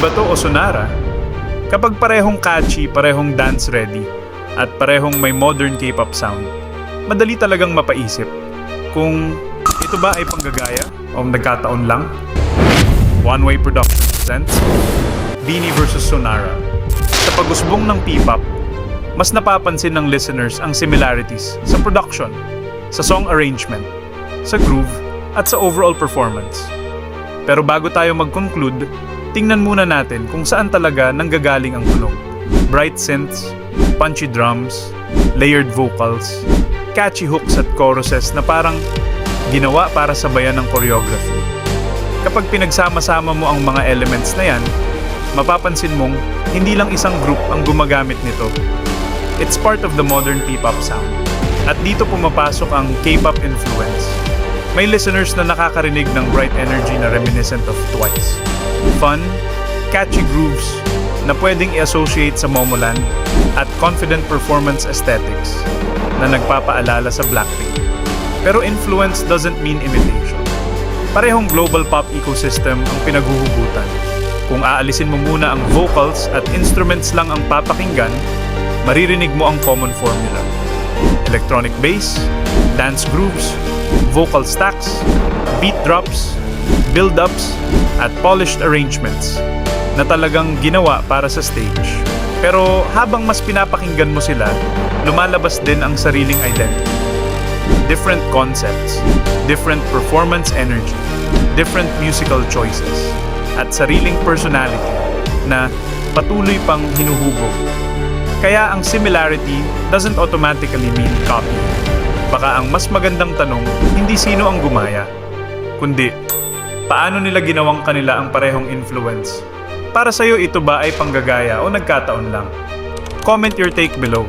Bato o Sonara? Kapag parehong catchy, parehong dance-ready, at parehong may modern K-pop sound, madali talagang mapaisip kung ito ba ay panggagaya o nagkataon lang? One-Way Production presents BINI vs Sonara. Sa pag-usbong ng P-pop, mas napapansin ng listeners ang similarities sa production, sa song arrangement, sa groove, at sa overall performance. Pero bago tayo mag-conclude, tingnan muna natin kung saan talaga nanggagaling ang tunog. Bright synths, punchy drums, layered vocals, catchy hooks at choruses na parang ginawa para sabayan ng choreography. Kapag pinagsama-sama mo ang mga elements na yan, mapapansin mong hindi lang isang group ang gumagamit nito. It's part of the modern P-pop sound. At dito pumapasok ang K-pop influence. May listeners na nakakarinig ng bright energy na reminiscent of Twice. Fun, catchy grooves na pwedeng i-associate sa Momoland at confident performance aesthetics na nagpapaalala sa Blackpink. Pero influence doesn't mean imitation. Parehong global pop ecosystem ang pinaghuhugutan. Kung aalisin mo muna ang vocals at instruments lang ang papakinggan, maririnig mo ang common formula. Electronic bass, dance grooves, vocal stacks, beat drops, build-ups, at polished arrangements na talagang ginawa para sa stage. Pero habang mas pinapakinggan mo sila, lumalabas din ang sariling identity. Different concepts, different performance energy, different musical choices, at sariling personality na patuloy pang hinuhubog. Kaya ang similarity doesn't automatically mean copy. Baka ang mas magandang tanong, hindi sino ang gumaya, kundi paano nila ginawang kanila ang parehong influence. Para sa'yo ito ba ay panggagaya o nagkataon lang? Comment your take below.